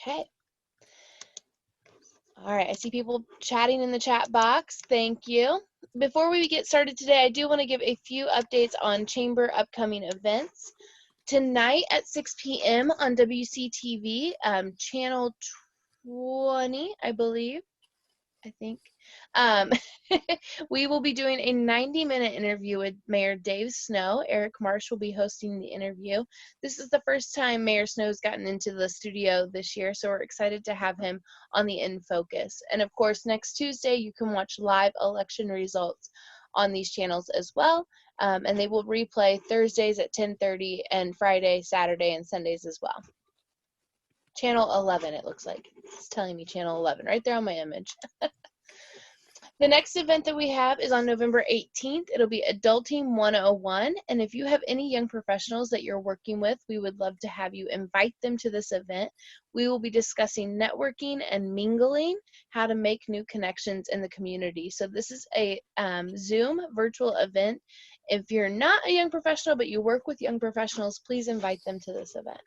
Okay. All right, I see people chatting in the chat box. Thank you. Before we get started today, I do want to give a few updates on Chamber upcoming events. Tonight at 6 p.m. on WCTV, channel 20, I believe, we will be doing a 90-minute interview with Mayor Dave Snow. Eric Marsh will be hosting the interview. This is the first time Mayor Snow's gotten into the studio this year, so we're excited to have him on the In Focus. And of course, next Tuesday, you can watch live election results on these channels as well. And they will replay Thursdays at 10:30 and Friday, Saturday, and Sundays as well. Channel 11, it looks like. It's telling me channel 11 right there on my image. The next event that we have is on November 18th. It'll be Adulting 101. And if you have any young professionals that you're working with, we would love to have you invite them to this event. We will be discussing networking and mingling, how to make new connections in the community. So this is a Zoom virtual event. If you're not a young professional, but you work with young professionals, please invite them to this event.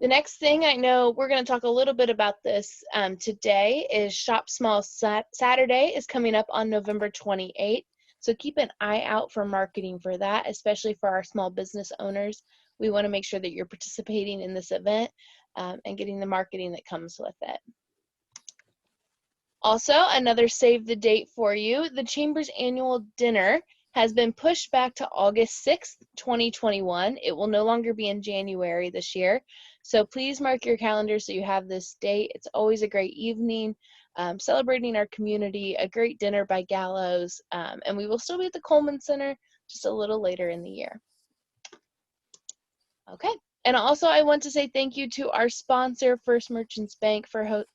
The next thing I know, we're going to talk a little bit about this today, is Shop Small Saturday is coming up on November 28th. So keep an eye out for marketing for that, especially for our small business owners. We want to make sure that you're participating in this event and getting the marketing that comes with it. Also, another save the date for you, the Chamber's annual dinner has been pushed back to August 6th, 2021. It will no longer be in January this year. So please mark your calendar so you have this date. It's always a great evening, celebrating our community, a great dinner by Gallows, and we will still be at the Coleman Center just a little later in the year. Okay, and also I want to say thank you to our sponsor, First Merchants Bank, for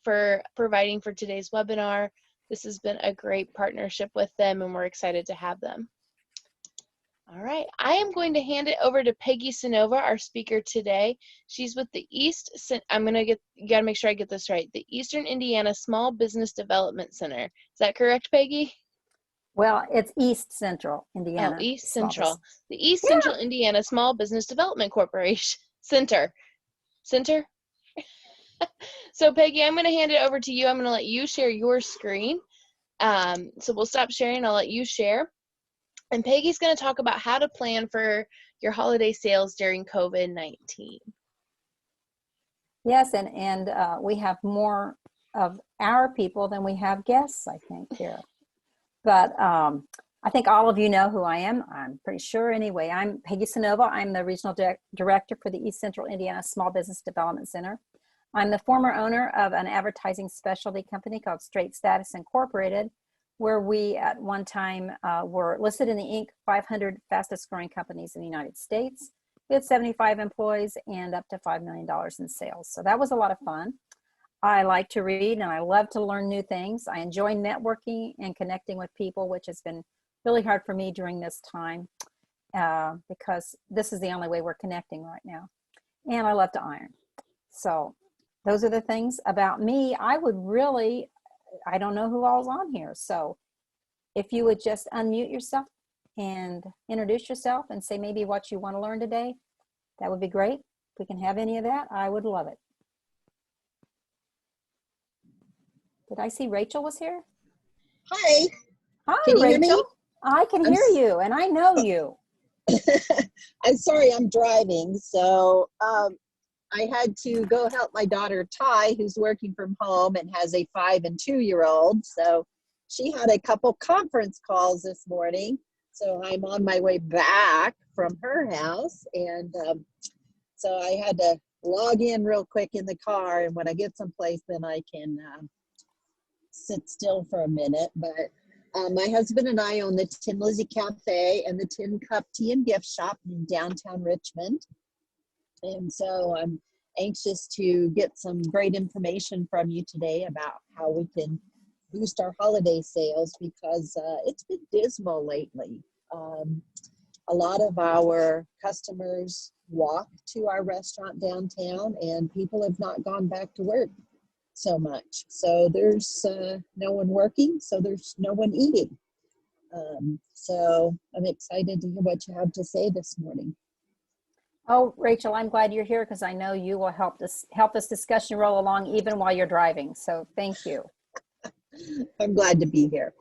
providing for today's webinar. This has been a great partnership with them, and we're excited to have them. All right, I am going to hand it over to Peggy Cenova, our speaker today. She's with the you gotta make sure I get this right, the Eastern Indiana Small Business Development Center. Is that correct, Peggy? Well, it's East Central Indiana. Oh, East Central. The East Central Indiana Small Business Development Corporation Center. So Peggy, I'm going to hand it over to you. I'm going to let you share your screen. So we'll stop sharing. I'll let you share. And Peggy's going to talk about how to plan for your holiday sales during COVID-19. Yes, and we have more of our people than we have guests, I think, here. But I think all of you know who I am. I'm pretty sure anyway. I'm Peggy Cenova. I'm the Regional Director for the East Central Indiana Small Business Development Center. I'm the former owner of an advertising specialty company called Straight Status Incorporated, where we at one time were listed in the Inc. 500 fastest growing companies in the United States. We had 75 employees and up to $5 million in sales. So that was a lot of fun. I like to read and I love to learn new things. I enjoy networking and connecting with people, which has been really hard for me during this time because this is the only way we're connecting right now. And I love to iron. So those are the things about me. I don't know who all's on here. So if you would just unmute yourself and introduce yourself and say maybe what you want to learn today, that would be great. If we can have any of that, I would love it. Did I see Rachel was here? Hi. Hi, can you Rachel. Hear me? I can hear you, and I know you. I'm sorry, I'm driving, so I had to go help my daughter Ty, who's working from home and has a 5- and 2-year-old. So she had a couple conference calls this morning. So I'm on my way back from her house, and so I had to log in real quick in the car. And when I get someplace, then I can sit still for a minute. But my husband and I own the Tin Lizzie Cafe and the Tin Cup Tea and Gift Shop in downtown Richmond. And so I'm anxious to get some great information from you today about how we can boost our holiday sales, because it's been dismal lately. A lot of our customers walk to our restaurant downtown, and people have not gone back to work so much. So there's no one working, so there's no one eating. So I'm excited to hear what you have to say this morning. Oh, Rachel, I'm glad you're here because I know you will help this discussion roll along even while you're driving. So thank you. I'm glad to be here.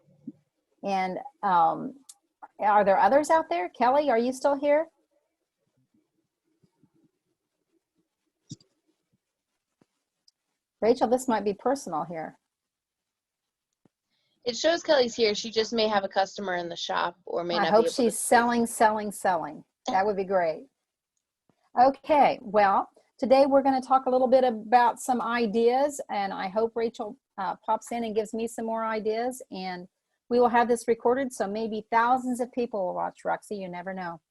And are there others out there? Kelly, are you still here? Rachel, this might be personal here. It shows Kelly's here. She just may have a customer in the shop or may I not hope be able she's to. selling. That would be great. Okay, well, today we're going to talk a little bit about some ideas, and I hope Rachel pops in and gives me some more ideas, and we will have this recorded, so maybe thousands of people will watch. Roxy, you never know.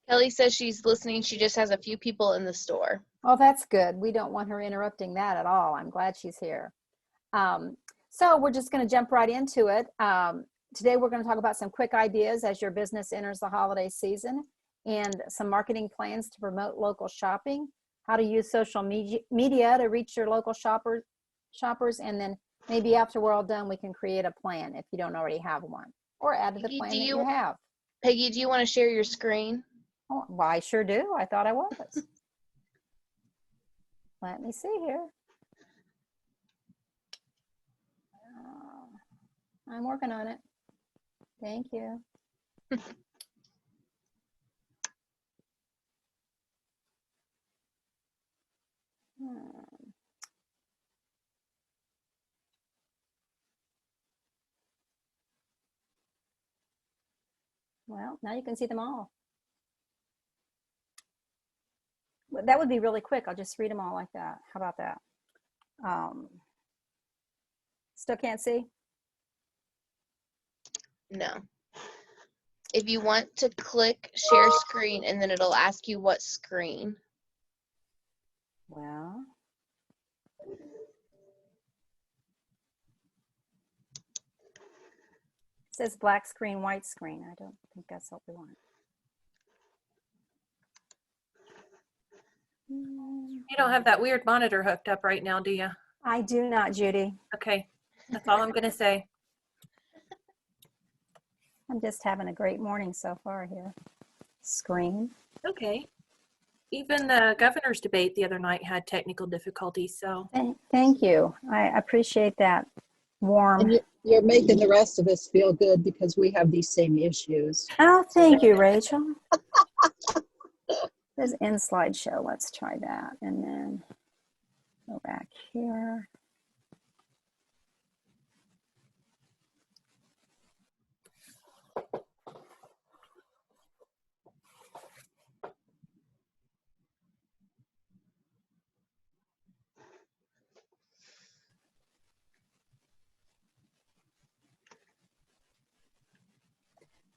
Kelly says she's listening. She just has a few people in the store. Oh, that's good. We don't want her interrupting that at all. I'm glad she's here. So we're just going to jump right into it. Today we're going to talk about some quick ideas as your business enters the holiday season and some marketing plans to promote local shopping, how to use social media to reach your local shoppers, and then maybe after we're all done, we can create a plan if you don't already have one, or add to the plan that you have. Peggy, do you want to share your screen? Oh, well, I sure do. I thought I was. Let me see here. I'm working on it. Thank you. Well, now you can see them all. That would be really quick. I'll just read them all like that. How about that? Still can't see? No. If you want to click share screen and then it'll ask you what screen. Well, it says black screen, white screen. I don't think that's what we want. You don't have that weird monitor hooked up right now, do you? I do not, Judy. Okay, that's all I'm going to say. I'm just having a great morning so far here. Screen. Okay. Even the governor's debate the other night had technical difficulties, so. Thank you. I appreciate that warm. And you're making the rest of us feel good because we have these same issues. Oh, thank you, Rachel. There's end slideshow. Let's try that. And then go back here.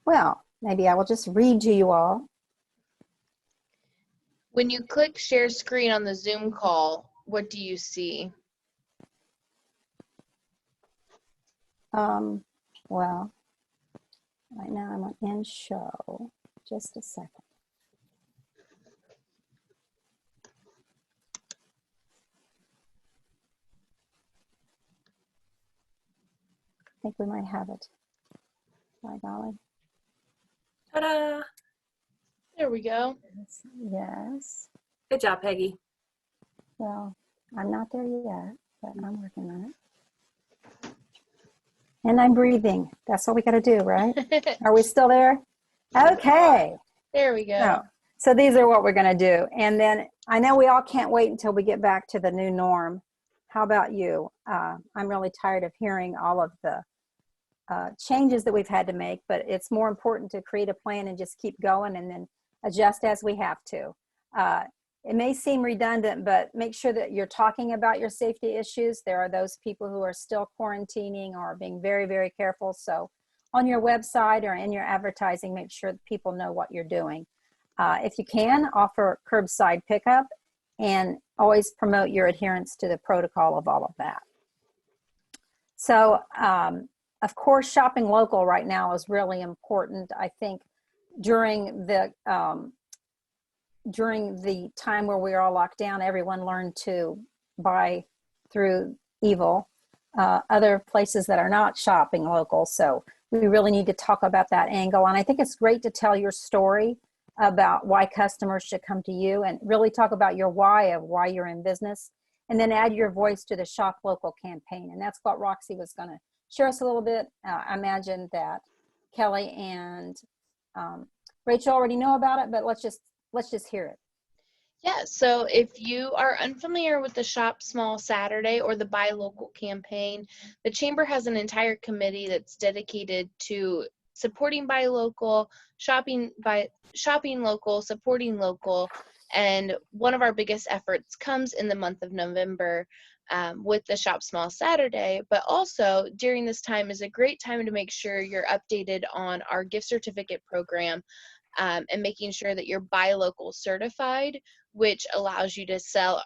Well, maybe I will just read to you all. When you click share screen on the Zoom call, what do you see? Well, right now I'm on end show. Just a second. I think we might have it. By golly. Ta-da! There we go. Yes. Good job, Peggy. Well, I'm not there yet, but I'm working on it. And I'm breathing. That's what we got to do, right? Are we still there? Okay. There we go. So these are what we're going to do. And then I know we all can't wait until we get back to the new norm. How about you? I'm really tired of hearing all of the changes that we've had to make, but it's more important to create a plan and just keep going and then adjust as we have to. It may seem redundant, but make sure that you're talking about your safety issues. There are those people who are still quarantining or being very, very careful. So on your website or in your advertising, make sure that people know what you're doing. If you can, offer curbside pickup and always promote your adherence to the protocol of all of that. So, of course, shopping local right now is really important. I think during the time where we were all locked down, everyone learned to buy through evil, other places that are not shopping local. So we really need to talk about that angle. And I think it's great to tell your story about why customers should come to you, and really talk about your why of why you're in business, and then add your voice to the Shop Local campaign. And that's what Roxy was going to share us a little bit. I imagine that Kelly and Rachel already know about it, but let's just hear it. Yeah, so if you are unfamiliar with the Shop Small Saturday or the Buy Local campaign, the Chamber has an entire committee that's dedicated to supporting Buy Local, shopping local, supporting local, and one of our biggest efforts comes in the month of November with the Shop Small Saturday, but also during this time is a great time to make sure you're updated on our gift certificate program. And making sure that you're Buy Local certified, which allows you to sell,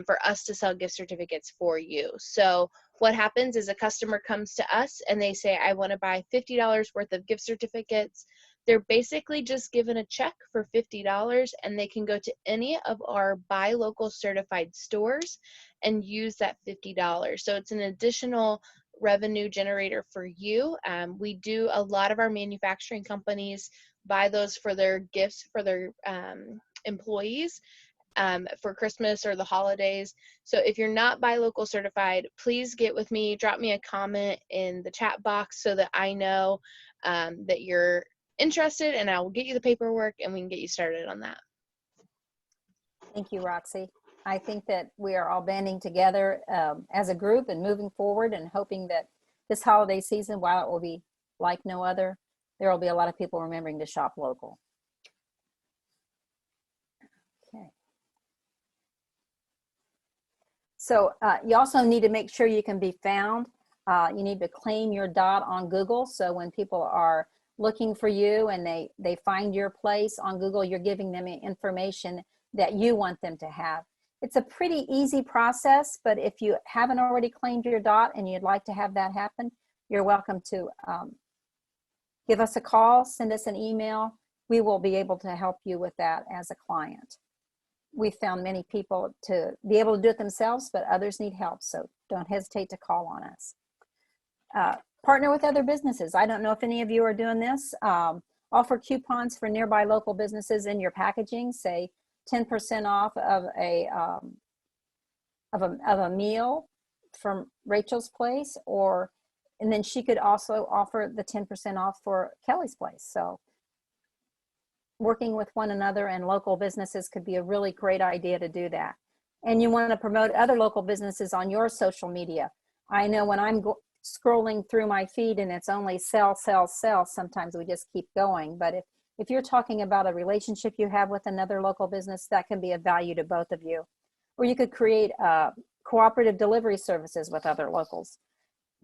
for us to sell gift certificates for you. So what happens is a customer comes to us and they say, I want to buy $50 worth of gift certificates. They're basically just given a check for $50 and they can go to any of our Buy Local certified stores and use that $50. So it's an additional revenue generator for you. We do a lot of our manufacturing companies buy those for their gifts for their employees for Christmas or the holidays. So if you're not Buy Local certified, please get with me, drop me a comment in the chat box so that I know that you're interested, and I will get you the paperwork and we can get you started on that. Thank you, Roxy. I think that we are all banding together as a group and moving forward and hoping that this holiday season, while it will be like no other, there will be a lot of people remembering to shop local. Okay. So you also need to make sure you can be found. You need to claim your dot on Google. So when people are looking for you and they find your place on Google, you're giving them information that you want them to have. It's a pretty easy process, but if you haven't already claimed your dot and you'd like to have that happen, you're welcome to give us a call, send us an email. We will be able to help you with that as a client. We found many people to be able to do it themselves, but others need help, so don't hesitate to call on us. Partner with other businesses. I don't know if any of you are doing this. Offer coupons for nearby local businesses in your packaging, say 10% off of a meal from Rachel's place, and then she could also offer the 10% off for Kelly's place. So working with one another and local businesses could be a really great idea to do that. And you want to promote other local businesses on your social media. I know when I'm scrolling through my feed and it's only sell, sell, sell, sometimes we just keep going. But if you're talking about a relationship you have with another local business, that can be of value to both of you. Or you could create cooperative delivery services with other locals.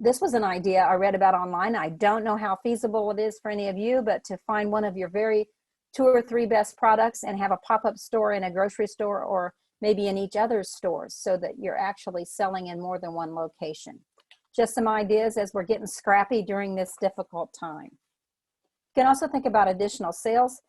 This was an idea I read about online. I don't know how feasible it is for any of you, but to find one of your very 2 or 3 best products and have a pop-up store in a grocery store or maybe in each other's stores so that you're actually selling in more than one location. Just some ideas as we're getting scrappy during this difficult time. You can also think about additional sales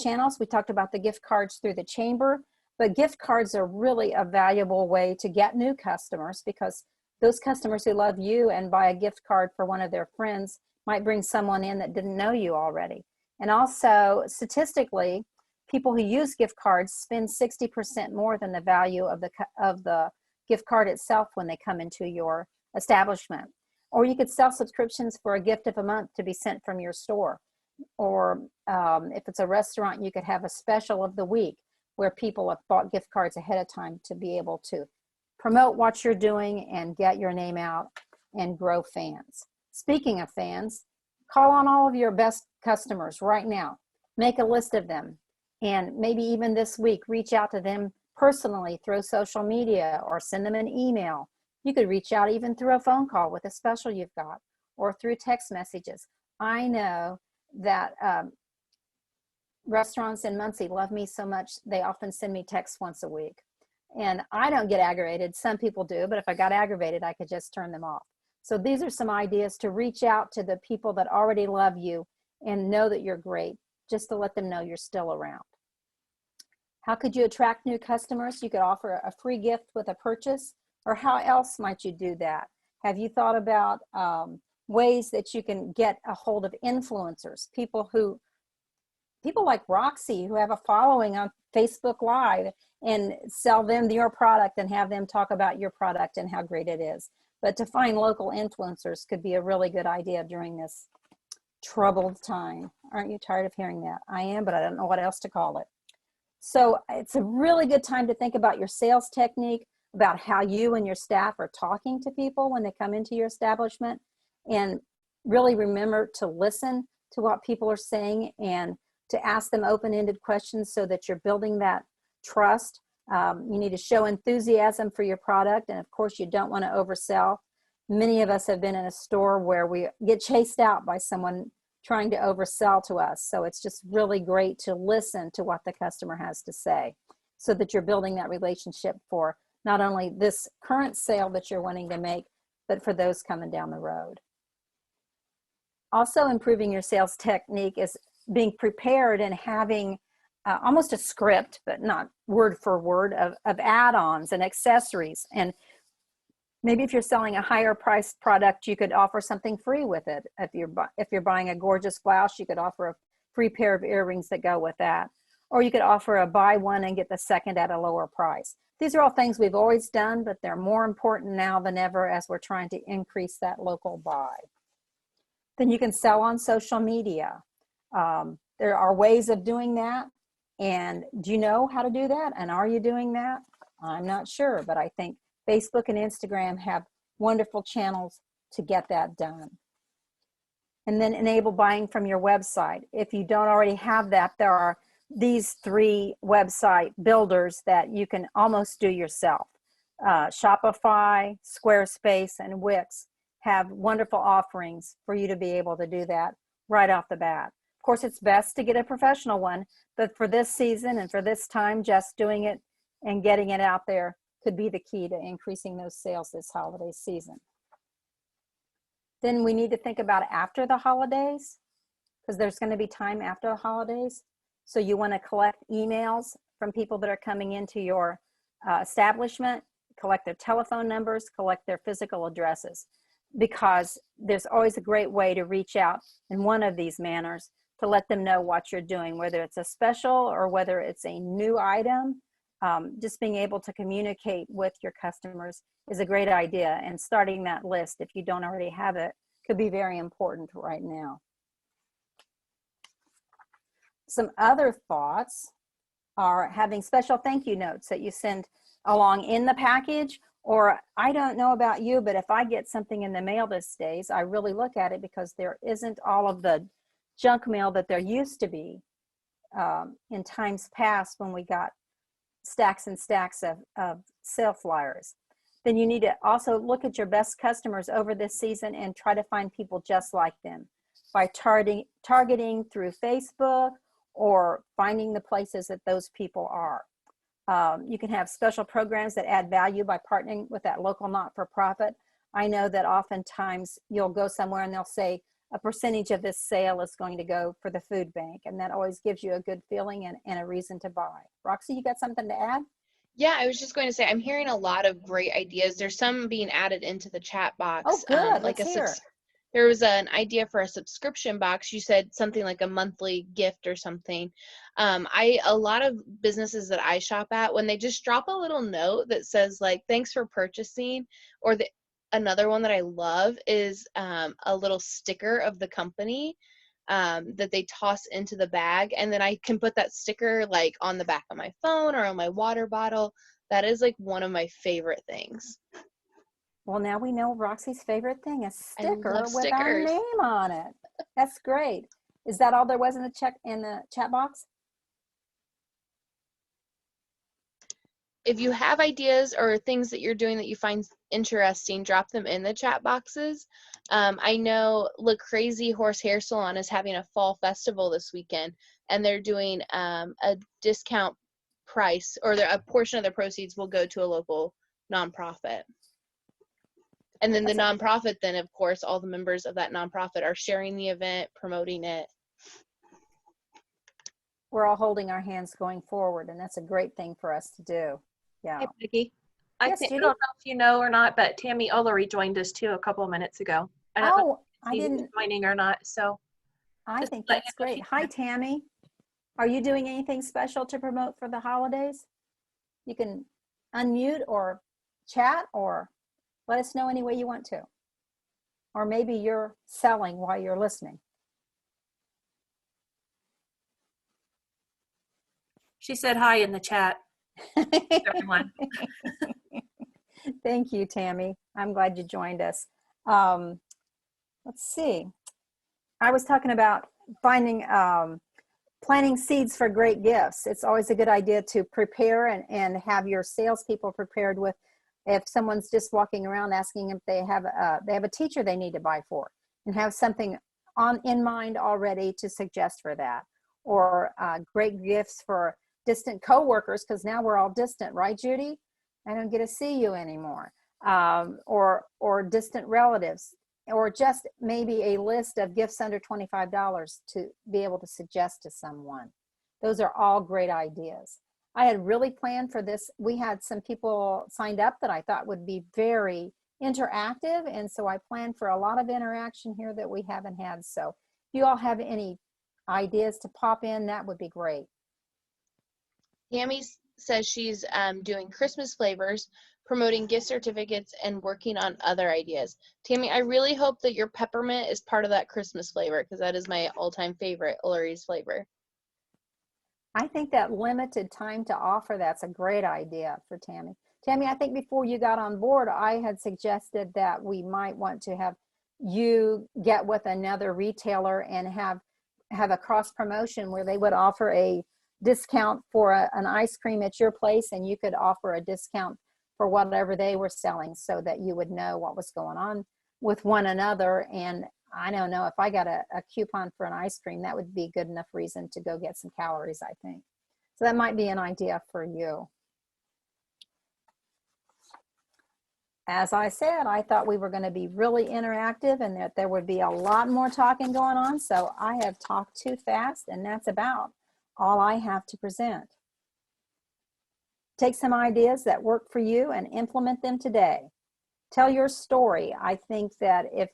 channels. We talked about the gift cards through the chamber, but gift cards are really a valuable way to get new customers, because those customers who love you and buy a gift card for one of their friends might bring someone in that didn't know you already. And also, statistically, people who use gift cards spend 60% more than the value of the gift card itself when they come into your establishment. Or you could sell subscriptions for a gift of a month to be sent from your store. Or if it's a restaurant, you could have a special of the week where people have bought gift cards ahead of time to be able to promote what you're doing and get your name out and grow fans. Speaking of fans, call on all of your best customers right now. Make a list of them, and maybe even this week, reach out to them personally through social media or send them an email. You could reach out even through a phone call with a special you've got, or through text messages. I know that restaurants in Muncie love me so much, they often send me texts once a week. And I don't get aggravated. Some people do, but if I got aggravated, I could just turn them off. So these are some ideas to reach out to the people that already love you and know that you're great, just to let them know you're still around. How could you attract new customers? You could offer a free gift with a purchase, or how else might you do that? Have you thought about ways that you can get a hold of influencers, people who people like Roxy who have a following on Facebook Live and sell them your product and have them talk about your product and how great it is. But to find local influencers could be a really good idea during this troubled time. Aren't you tired of hearing that? I am, but I don't know what else to call it. So it's a really good time to think about your sales technique, about how you and your staff are talking to people when they come into your establishment, and really remember to listen to what people are saying and to ask them open-ended questions so that you're building that trust. You need to show enthusiasm for your product, and of course you don't want to oversell. Many of us have been in a store where we get chased out by someone trying to oversell to us. So it's just really great to listen to what the customer has to say so that you're building that relationship for not only this current sale that you're wanting to make, but for those coming down the road. Also, improving your sales technique is being prepared and having almost a script, but not word for word, of add-ons and accessories. And maybe if you're selling a higher priced product, you could offer something free with it. If you're buying a gorgeous blouse, you could offer a free pair of earrings that go with that. Or you could offer a buy one and get the second at a lower price. These are all things we've always done, but they're more important now than ever as we're trying to increase that local buy. Then you can sell on social media. There are ways of doing that. And do you know how to do that? And are you doing that? I'm not sure, but I think Facebook and Instagram have wonderful channels to get that done. And then enable buying from your website. If you don't already have that, there are these 3 website builders that you can almost do yourself. Shopify, Squarespace, and Wix have wonderful offerings for you to be able to do that right off the bat. Of course, it's best to get a professional one, but for this season and for this time, just doing it and getting it out there could be the key to increasing those sales this holiday season. Then we need to think about after the holidays, because there's going to be time after the holidays. So you want to collect emails from people that are coming into your establishment, collect their telephone numbers, collect their physical addresses, because there's always a great way to reach out in one of these manners to let them know what you're doing, whether it's a special or whether it's a new item. Just being able to communicate with your customers is a great idea, and starting that list, if you don't already have it, could be very important right now. Some other thoughts are having special thank you notes that you send along in the package, or I don't know about you, but if I get something in the mail these days, I really look at it because there isn't all of the junk mail that there used to be in times past when we got stacks and stacks of sale flyers. Then you need to also look at your best customers over this season and try to find people just like them by targeting through Facebook or finding the places that those people are. You can have special programs that add value by partnering with that local not-for-profit. I know that oftentimes you'll go somewhere and they'll say a percentage of this sale is going to go for the food bank, and that always gives you a good feeling and a reason to buy. Roxy, you got something to add? Yeah, I was just going to say, I'm hearing a lot of great ideas. There's some being added into the chat box. Oh, good. Like Let's hear. there was an idea for a subscription box. You said something like a monthly gift or something. A lot of businesses that I shop at, when they just drop a little note that says like, thanks for purchasing, or another one that I love is a little sticker of the company that they toss into the bag, and then I can put that sticker like on the back of my phone or on my water bottle. That is like one of my favorite things. Well, now we know Roxy's favorite thing, a sticker love with our stickers. name on it. That's great. Is that all there was in the chat box? If you have ideas or things that you're doing that you find interesting, drop them in the chat boxes. I know Look Crazy Horse Hair Salon is having a fall festival this weekend, and they're doing a discount price, or a portion of their proceeds will go to a local nonprofit. And then the nonprofit, then of course, all the members of that nonprofit are sharing the event, promoting it. We're all holding our hands going forward, and that's a great thing for us to do. Yeah. Hey, Peggy. I Yes, think, I Judy? don't know if you know or not, but Tammy Ullery joined us too a couple of minutes ago. I don't know Oh, I if she's didn't. joining or not. So I just think let you that's know great. she's Hi, here. Tammy. Are you doing anything special to promote for the holidays? You can unmute or chat or let us know any way you want to. Or maybe you're selling while you're listening. She said hi in the chat, everyone. Thank you, Tammy. I'm glad you joined us. Let's see. I was talking about finding, planting seeds for great gifts. It's always a good idea to prepare and have your salespeople prepared with, if someone's just walking around asking if they have a teacher they need to buy for, and have something in mind already to suggest for that. Or great gifts for distant coworkers, because now we're all distant, right, Judy? I don't get to see you anymore. Or distant relatives, or just maybe a list of gifts under $25 to be able to suggest to someone. Those are all great ideas. I had really planned for this. We had some people signed up that I thought would be very interactive, and so I planned for a lot of interaction here that we haven't had. So if you all have any ideas to pop in, that would be great. Tammy says she's doing Christmas flavors, promoting gift certificates, and working on other ideas. Tammy, I really hope that your peppermint is part of that Christmas flavor, because that is my all-time favorite Ulri's flavor. I think that limited time to offer, that's a great idea for Tammy. Tammy, I think before you got on board, I had suggested that we might want to have you get with another retailer and have a cross promotion where they would offer a discount for an ice cream at your place, and you could offer a discount for whatever they were selling, so that you would know what was going on with one another. And I don't know, if I got a coupon for an ice cream, that would be good enough reason to go get some calories, I think. So that might be an idea for you. As I said, I thought we were going to be really interactive and that there would be a lot more talking going on. So I have talked too fast, and that's about all I have to present. Take some ideas that work for you and implement them today. Tell your story. I think that if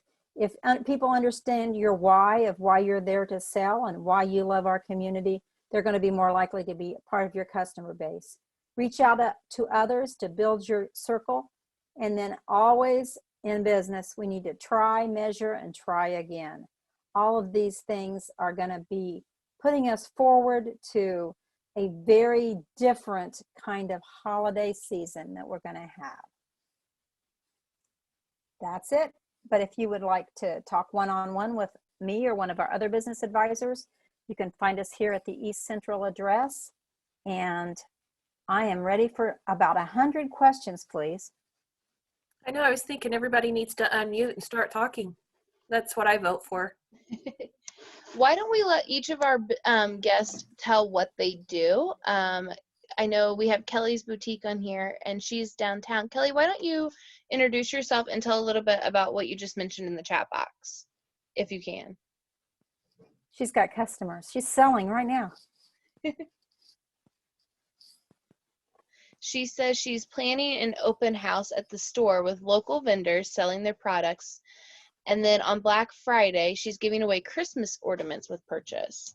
people understand your why of why you're there to sell and why you love our community, they're going to be more likely to be part of your customer base. Reach out to others to build your circle. And then always in business, we need to try, measure, and try again. All of these things are going to be putting us forward to a very different kind of holiday season that we're going to have. That's it. But if you would like to talk one-on-one with me or one of our other business advisors, you can find us here at the East Central address. And I am ready for about 100 questions, please. I know, I was thinking everybody needs to unmute and start talking. That's what I vote for. Why don't we let each of our guests tell what they do? I know we have Kelly's Boutique on here, and she's downtown. Kelly, why don't you introduce yourself and tell a little bit about what you just mentioned in the chat box, if you can. She's got customers. She's selling right now. She says she's planning an open house at the store with local vendors selling their products. And then on Black Friday, she's giving away Christmas ornaments with purchase.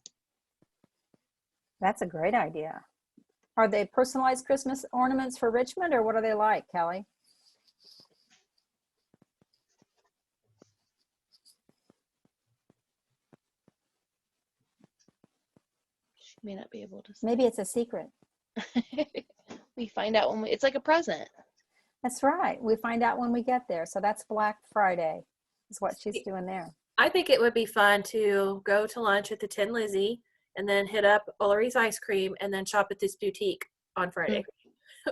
That's a great idea. Are they personalized Christmas ornaments for Richmond, or what are they like, Kelly? She may not be able to say. Maybe it's a secret. We find out when it's like a present. That's right. We find out when we get there. So that's Black Friday is what she's doing there. I think it would be fun to go to lunch at the Tin Lizzie and then hit up Ulri's Ice Cream and then shop at this boutique on Friday.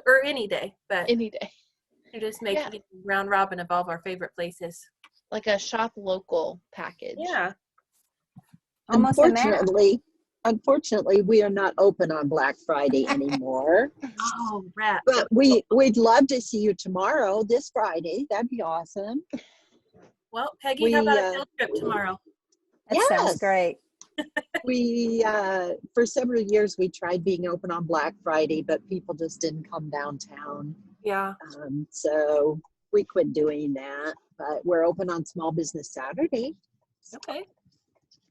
Or any day. But any day. You're just making it round robin of all of our favorite places. Like a shop local package. Yeah. Almost Unfortunately, we are not open on Black Friday anymore. Oh, rat. But we'd love to see you tomorrow, this Friday. That'd be awesome. Well, Peggy, how about a field trip tomorrow? That sounds great. We, for several years, we tried being open on Black Friday, but people just didn't come downtown. Yeah. So we quit doing that. But we're open on Small Business Saturday. Okay.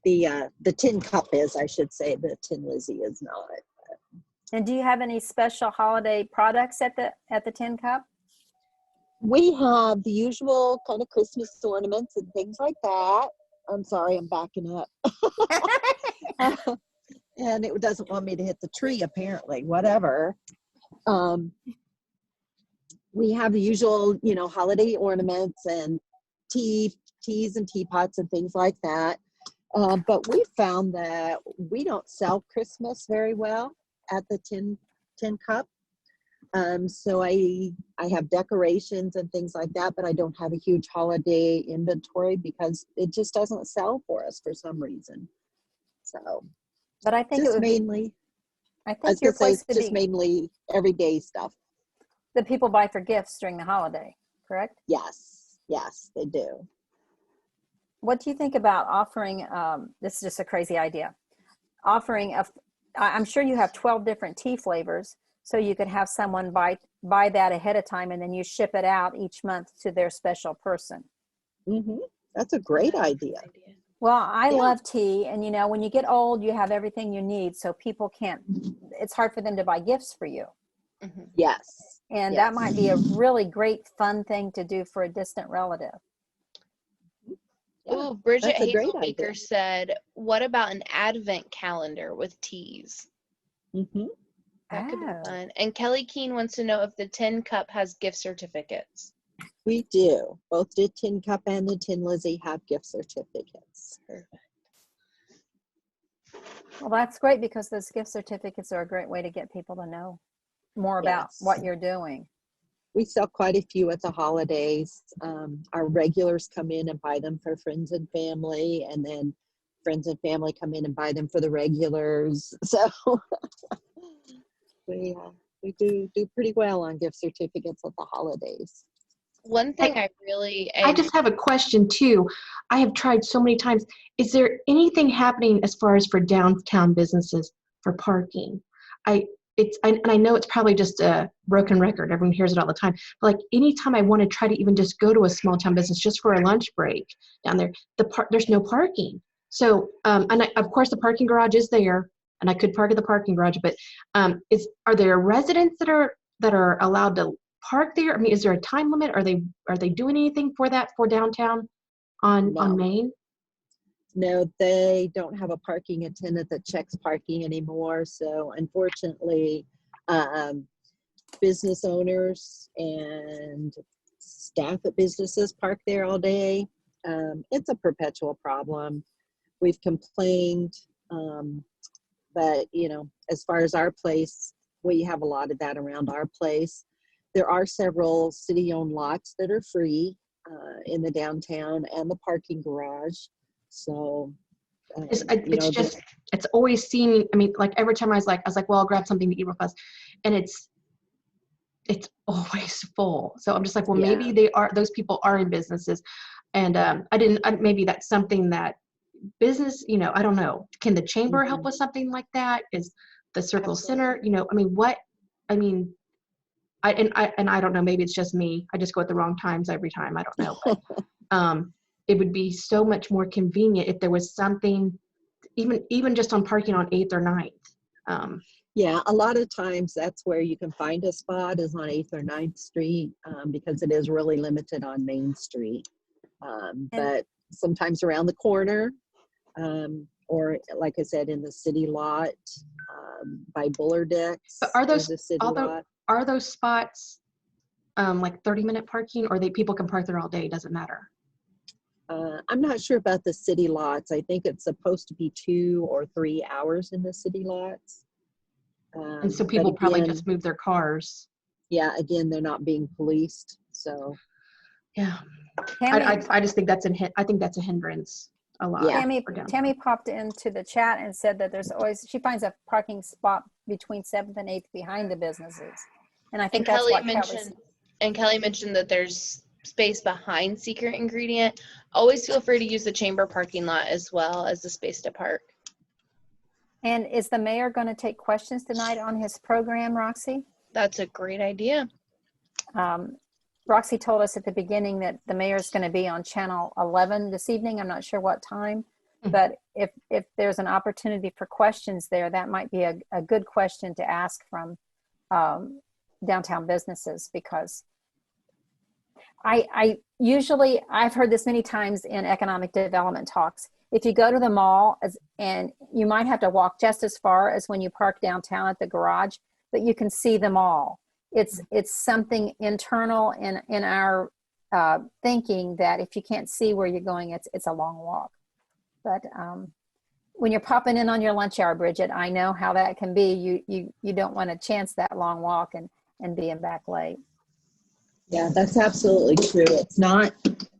The Tin Cup is, I should say. The Tin Lizzie is not. And do you have any special holiday products at the Tin Cup? We have the usual kind of Christmas ornaments and things like that. I'm sorry, I'm backing up. And it doesn't want me to hit the tree, apparently, whatever. We have the usual, holiday ornaments and teas and teapots and things like that. But we found that we don't sell Christmas very well at the Tin Cup. So I have decorations and things like that, but I don't have a huge holiday inventory because it just doesn't sell for us for some reason. So, but I think just mainly, I think your place it's just mainly everyday stuff that people buy for gifts during the holiday, correct? Yes, they do. What do you think about offering, this is just a crazy idea, offering I'm sure you have 12 different tea flavors, so you could have someone buy that ahead of time and then you ship it out each month to their special person. Mm-hmm. That's a great idea. Well, I love tea, and when you get old, you have everything you need, so people it's hard for them to buy gifts for you. Mm-hmm. Yes. And that might be a really great fun thing to do for a distant relative. Yeah, ooh, Bridget Hazelbaker said, what about an advent calendar with teas? Mm-hmm. That could be fun. And Kelly Keene wants to know if the Tin Cup has gift certificates. We do. Both the Tin Cup and the Tin Lizzie have gift certificates. Perfect. Well, that's great because those gift certificates are a great way to get people to know more about what you're doing. We sell quite a few at the holidays. Our regulars come in and buy them for friends and family, and then friends and family come in and buy them for the regulars. So we do pretty well on gift certificates at the holidays. One thing I just have a question too. I have tried so many times. Is there anything happening as far as for downtown businesses for parking? I know it's probably just a broken record. Everyone hears it all the time. But like anytime I want to try to even just go to a small town business just for a lunch break down there, there's no parking. So, of course the parking garage is there, and I could park at the parking garage. But are there residents that are allowed to park there? I mean, is there a time limit? Are they doing anything for that for downtown on Main? No, they don't have a parking attendant that checks parking anymore. So unfortunately, business owners and staff at businesses park there all day. It's a perpetual problem. We've complained, but as far as our place, we have a lot of that around our place. There are several city-owned lots that are free in the downtown and the parking garage. So, it's always seeming. I mean, like every time I was like, well, I'll grab something to eat real fast, and it's always full. So I'm just like, well, maybe those people are in businesses, and maybe that's something that business. I don't know. Can the chamber help with something like that? Is the Circle Center? I mean, what? I mean. I don't know. Maybe it's just me. I just go at the wrong times every time. I don't know. But, it would be so much more convenient if there was something, even just on parking on 8th or 9th. Yeah, a lot of times that's where you can find a spot is on 8th or 9th Street because it is really limited on Main Street. But sometimes around the corner, or like I said, in the city lot by Bullardix. But are those spots like 30-minute parking, or people can park there all day? Doesn't matter. I'm not sure about the city lots. I think it's supposed to be 2 or 3 hours in the city lots. And so people probably just move their cars. Yeah, again, they're not being policed. So, yeah, I just think that's a hindrance a lot. Tammy popped into the chat and said that she finds a parking spot between 7th and 8th behind the businesses. And I think Kelly mentioned that there's space behind Secret Ingredient. Always feel free to use the chamber parking lot as well as the space to park. And is the mayor going to take questions tonight on his program, Roxy? That's a great idea. Roxy told us at the beginning that the mayor is going to be on channel 11 this evening. I'm not sure what time, But if there's an opportunity for questions there, that might be a good question to ask from downtown businesses, because I usually, I've heard this many times in economic development talks. If you go to the mall and you might have to walk just as far as when you park downtown at the garage, but you can see them all. It's something internal in our thinking that if you can't see where you're going, it's a long walk. But when you're popping in on your lunch hour, Bridget, I know how that can be. You don't want to chance that long walk and being back late. Yeah, that's absolutely true. It's not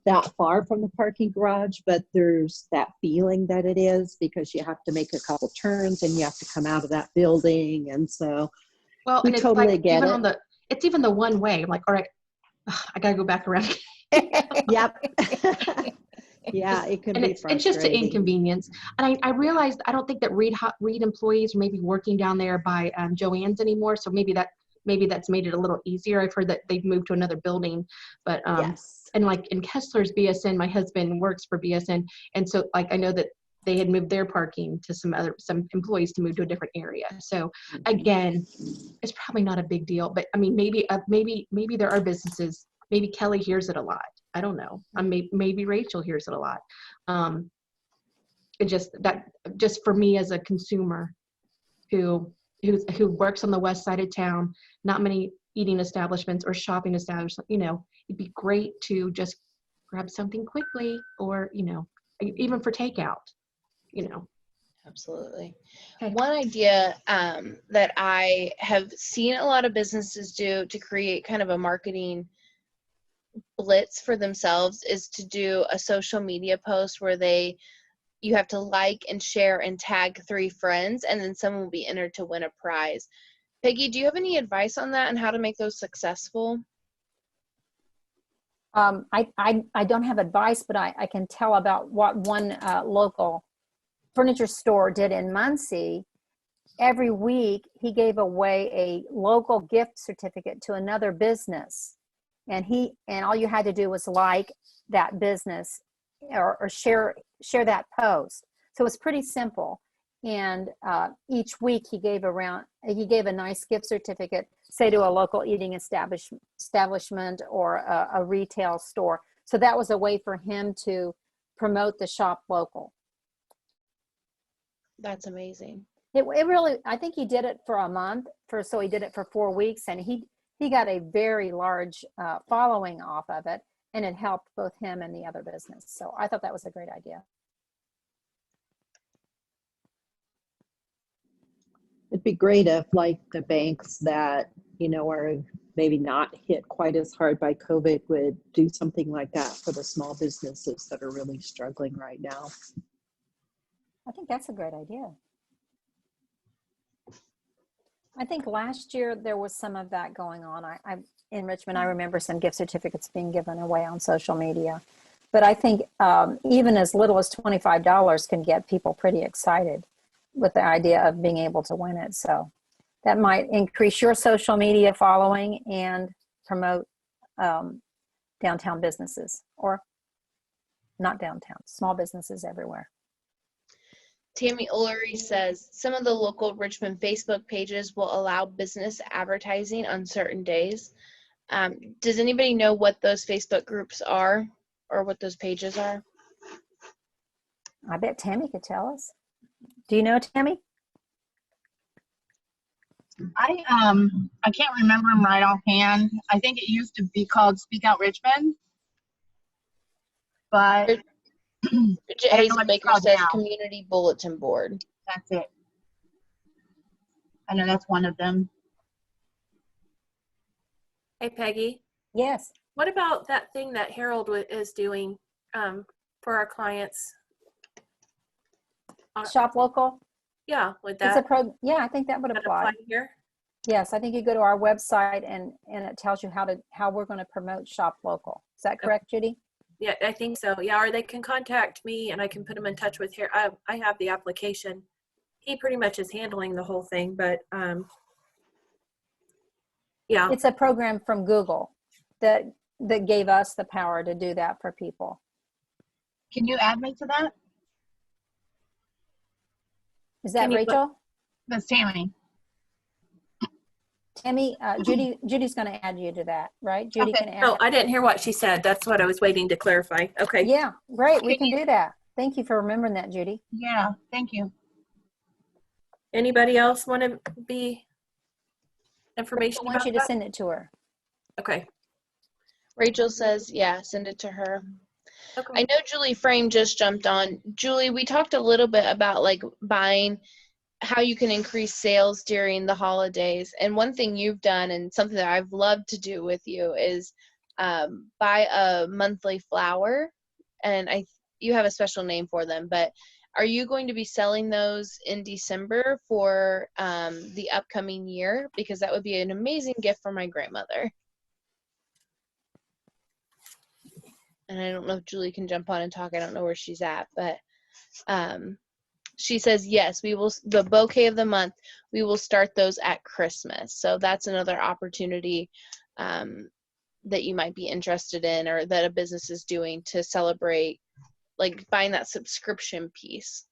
that far from the parking garage, but there's that feeling that it is, because you have to make a couple turns and you have to come out of that building. And so Well, we and it's totally like get even it. it's even the one way. I'm like, all right, I gotta go back around. Yep. Yeah, it can And be it's just an frustrating. inconvenience. And I realized I don't think that Reed employees are maybe working down there by Joanne's anymore. So maybe that's made it a little easier. I've heard that they've moved to another building, but Yes. and like in Kessler's BSN, my husband works for BSN, and so like I know that they had moved their parking to some employees to move to a different area. So again, it's probably not a big deal, but I mean maybe there are businesses. Maybe Kelly hears it a lot. I don't know. Maybe Rachel hears it a lot. It just for me as a consumer who works on the west side of town, not many eating establishments or shopping establishments, it'd be great to just grab something quickly, or, even for takeout, Absolutely. Okay. One idea that I have seen a lot of businesses do to create kind of a marketing blitz for themselves is to do a social media post where you have to like and share and tag 3 friends, and then someone will be entered to win a prize. Peggy, do you have any advice on that and how to make those successful? I don't have advice, but I can tell about what one local furniture store did in Muncie. Every week, he gave away a local gift certificate to another business. And all you had to do was like that business or share that post. So it's pretty simple. And each week he gave a nice gift certificate, say to a local eating establishment or a retail store. So that was a way for him to promote the shop local. That's amazing. It really, I think he did it for a month, so he did it for 4 weeks, and he got a very large following off of it, and it helped both him and the other business. So I thought that was a great idea. It'd be great if, like, the banks that, are maybe not hit quite as hard by COVID would do something like that for the small businesses that are really struggling right now. I think that's a great idea. I think last year there was some of that going on. In Richmond, I remember some gift certificates being given away on social media. But I think even as little as $25 can get people pretty excited with the idea of being able to win it. So that might increase your social media following and promote downtown businesses, or not downtown, small businesses everywhere. Tammy Ullery says some of the local Richmond Facebook pages will allow business advertising on certain days. Does anybody know what those Facebook groups are or what those pages are? I bet Tammy could tell us. Do you know, Tammy? I can't remember them right offhand. I think it used to be called Speak Out Richmond, but Bridget I don't know what it's Hazelbaker called says now. Community Bulletin Board. That's it. I know that's one of them. Hey, Peggy, Yes. what about that thing that Harold is doing for our clients? Shop local. Yeah, would It's that yeah, I think that would apply. here? Yes, I think you go to our website and it tells you how we're going to promote shop local. Is that correct, Judy? Yeah, I think so. Yeah, or they can contact me and I can put them in touch with Harold. I have the application. He pretty much is handling the whole thing, but yeah. It's a program from Google that gave us the power to do that for people. Can you add me to that? Is that Can you put- Rachel? That's Tammy. Tammy, Judy's going to add you to that, right? Judy Okay. can add. Oh, I didn't hear what she said. That's what I was waiting to clarify. Okay. Yeah, great. We can do that. Thank you for remembering that, Judy. Yeah, thank you. Anybody else want to be information I want about you to that? send it to her. Okay. Rachel says, yeah, send it to her. Okay. I know Julie Frame just jumped on. Julie, we talked a little bit about like buying, how you can increase sales during the holidays. And one thing you've done and something that I've loved to do with you is buy a monthly flower. And you have a special name for them, but are you going to be selling those in December for the upcoming year? Because that would be an amazing gift for my grandmother. And I don't know if Julie can jump on and talk. I don't know where she's at, but she says, yes, we will, the bouquet of the month, we will start those at Christmas. So that's another opportunity that you might be interested in, or that a business is doing to celebrate, like buying that subscription piece.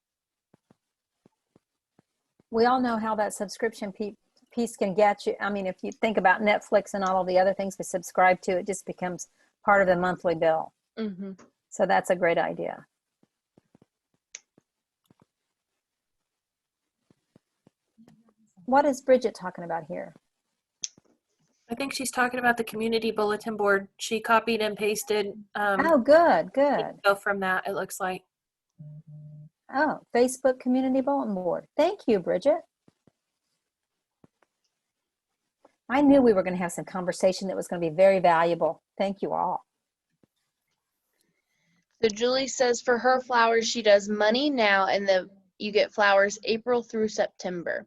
We all know how that subscription piece can get you. I mean, if you think about Netflix and all of the other things we subscribe to, it just becomes part of the monthly bill. Mm-hmm. So that's a great idea. What is Bridget talking about here? I think she's talking about the community bulletin board. She copied and pasted Oh, good. info from that, it looks like. Oh, Facebook Community Bulletin Board. Thank you, Bridget. I knew we were going to have some conversation that was going to be very valuable. Thank you all. So Julie says for her flowers, she does money now, and you get flowers April through September.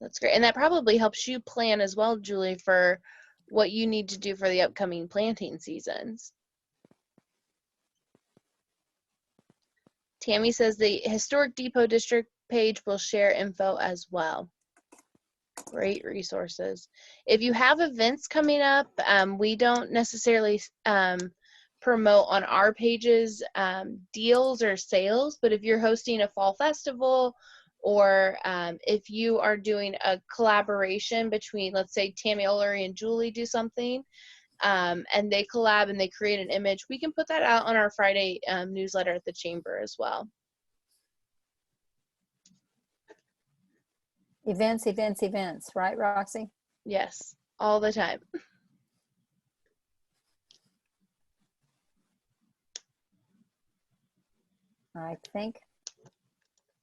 That's great. And that probably helps you plan as well, Julie, for what you need to do for the upcoming planting seasons. Tammy says the Historic Depot District page will share info as well. Great resources. If you have events coming up, we don't necessarily promote on our pages deals or sales, but if you're hosting a fall festival, or if you are doing a collaboration between, let's say, Tammy O'Leary and Julie do something, and they collab and they create an image, we can put that out on our Friday newsletter at the Chamber as well. Events, right, Roxy? Yes, all the time. I think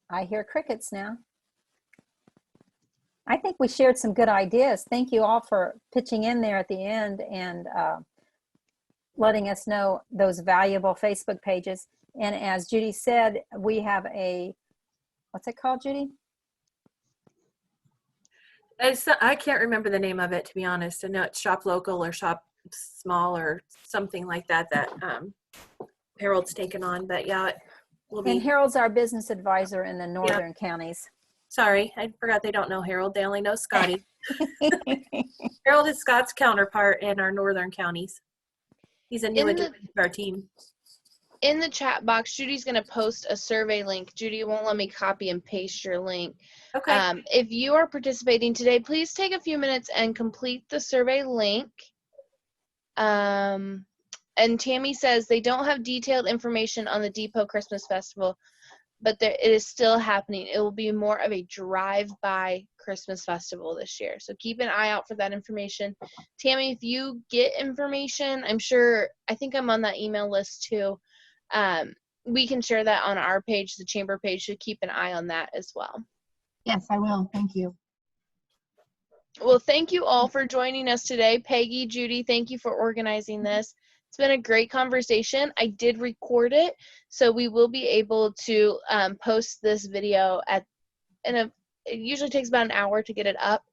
I hear crickets now. I think we shared some good ideas. Thank you all for pitching in there at the end and letting us know those valuable Facebook pages. And as Judy said, we have a, what's it called, Judy? I can't remember the name of it, to be honest. I know it's Shop Local or Shop Small or something like that that Harold's taken on. But yeah, it will be. And Harold's our business advisor in the northern counties. Sorry, I forgot they don't know Harold. They only know Scotty. Harold is Scott's counterpart in our northern counties. He's a new addition to our team. In the chat box, Judy's going to post a survey link. Judy won't let me copy and paste your link. Okay. If you are participating today, please take a few minutes and complete the survey link. And Tammy says they don't have detailed information on the Depot Christmas Festival, but it is still happening. It will be more of a drive-by Christmas festival this year. So keep an eye out for that information. Tammy, if you get information, I think I'm on that email list too. We can share that on our page, the Chamber page, so keep an eye on that as well. Yes, I will. Thank you. Well, thank you all for joining us today. Peggy, Judy, thank you for organizing this. It's been a great conversation. I did record it, so we will be able to post this video it usually takes about an hour to get it up.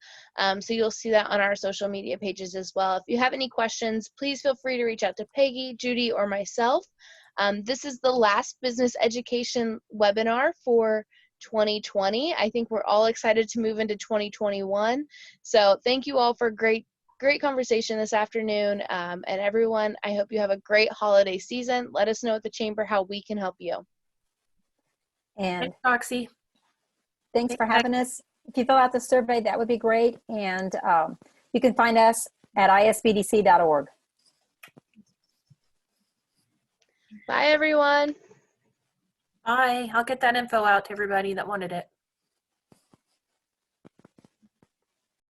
So you'll see that on our social media pages as well. If you have any questions, please feel free to reach out to Peggy, Judy, or myself. This is the last business education webinar for 2020. I think we're all excited to move into 2021. So thank you all for great conversation this afternoon. And everyone, I hope you have a great holiday season. Let us know at the Chamber how we can help you. And Thanks, Roxy. thanks for having us. If you fill out the survey, that would be great. And you can find us at isbdc.org. Bye, everyone. Bye. I'll get that info out to everybody that wanted it.